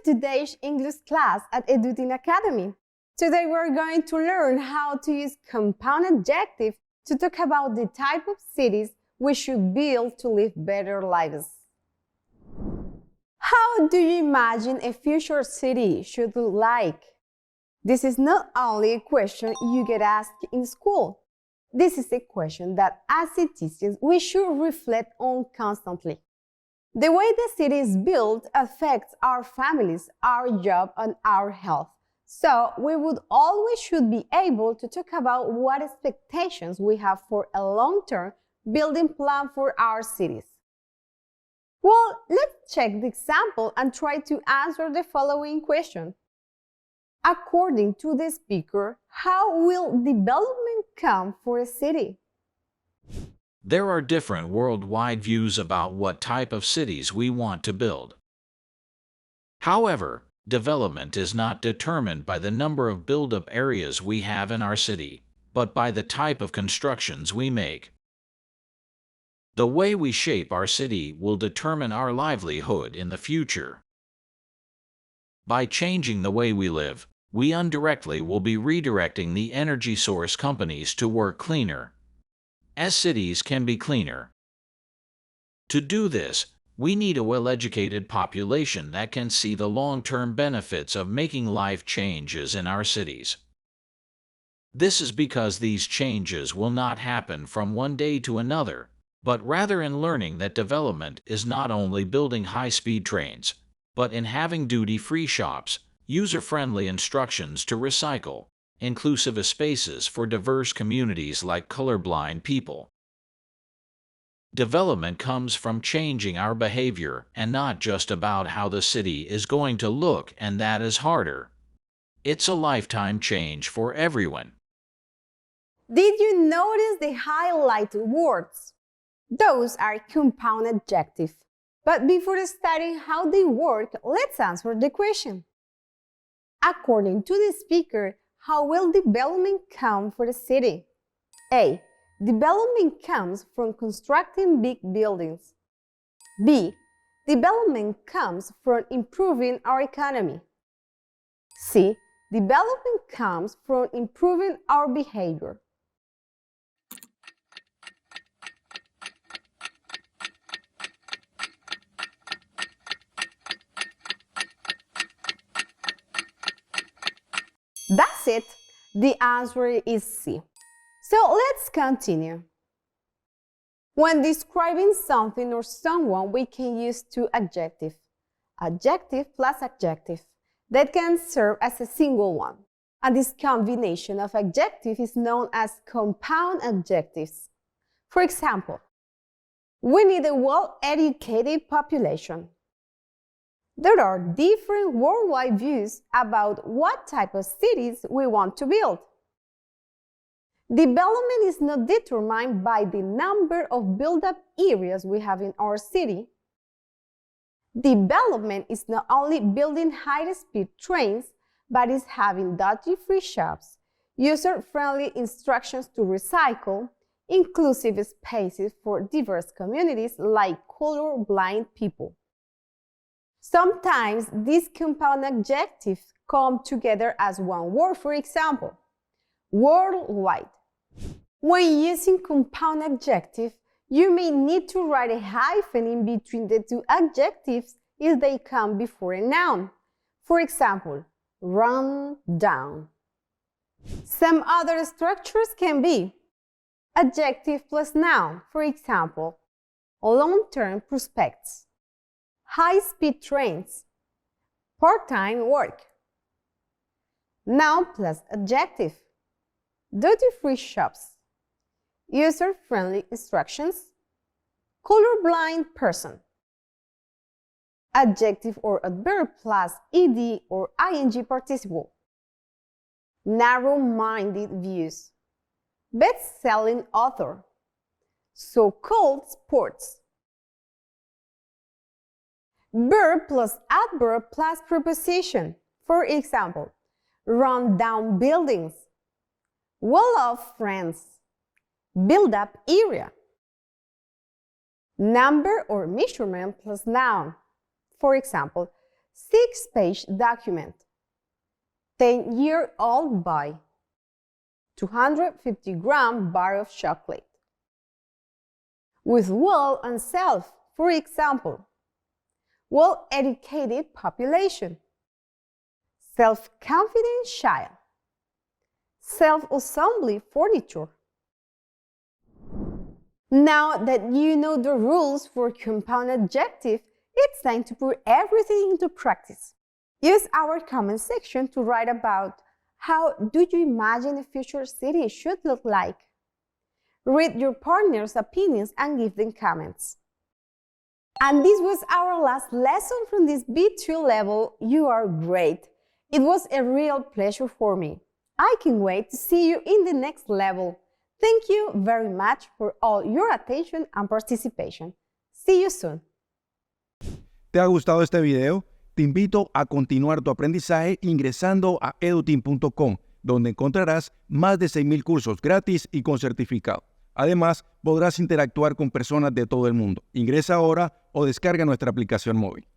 today's English class at Edutin Academy. Today we're going to learn how to use compound adjectives to talk about the type of cities we should build to live better lives. How do you imagine a future city should look like? This is not only a question you get asked in school. This is a question that as citizens we should reflect on constantly. The way the city is built affects our families, our job, and our health. So we would always should be able to talk about what expectations we have for a long-term building plan for our cities. Well, let's check the example and try to answer the following question. According to the speaker, how will development come for a city? There are different worldwide views about what type of cities we want to build. However, development is not determined by the number of build-up areas we have in our city, but by the type of constructions we make. The way we shape our city will determine our livelihood in the future. By changing the way we live, we indirectly will be redirecting the energy source companies to work cleaner, as cities can be cleaner. To do this, we need a well-educated population that can see the long-term benefits of making life changes in our cities. This is because these changes will not happen from one day to another, but rather in learning that development is not only building high-speed trains, but in having duty-free shops, user-friendly instructions to recycle, inclusive spaces for diverse communities like colorblind people. Development comes from changing our behavior and not just about how the city is going to look, and that is harder. It's a lifetime change for everyone. Did you notice the highlighted words? Those are compound adjectives. But before studying how they work, let's answer the question. According to the speaker, how will development come for the city? A. Development comes from constructing big buildings. B. Development comes from improving our economy. C. Development comes from improving our behavior. That's it. The answer is C. So let's continue. When describing something or someone, we can use two adjectives, adjective plus adjective, that can serve as a single one. And this combination of adjectives is known as compound adjectives. For example, we need a well-educated population. There are different worldwide views about what type of cities we want to build. Development is not determined by the number of built-up areas we have in our city. Development is not only building high-speed trains, but is having duty-free shops, user-friendly instructions to recycle, inclusive spaces for diverse communities like colorblind people. Sometimes these compound adjectives come together as one word, for example, worldwide. When using compound adjectives, you may need to write a hyphen in between the two adjectives if they come before a noun. For example, run down. Some other structures can be adjective plus noun, for example, long-term prospects, high-speed trains, part-time work. Noun plus adjective, duty-free shops, user-friendly instructions, colorblind person. Adjective or adverb plus ed or ing participle. Narrow-minded views, best-selling author, so-called sports. Verb plus adverb plus preposition. For example, run down buildings, well-off friends, build up area. Number or measurement plus noun. For example, 6-page document. 10-year-old boy. 250-gram bar of chocolate. With will and self, for example. Well-educated population. Self-confident child. Self-assembly furniture. Now that you know the rules for compound adjective, it's time to put everything into practice. Use our comment section to write about how do you imagine a future city should look like. Read your partner's opinions and give them comments. And this was our last lesson from this B2 level. You are great. It was a real pleasure for me. I can't wait to see you in the next level. Thank you very much for all your attention and participation. See you soon. ¿Te ha gustado este video? Te invito a continuar tu aprendizaje ingresando a eduteam.com, donde encontrarás más de 6,000 cursos gratis y con certificado. Además, podrás interactuar con personas de todo el mundo. Ingresa ahora o descarga nuestra aplicación móvil.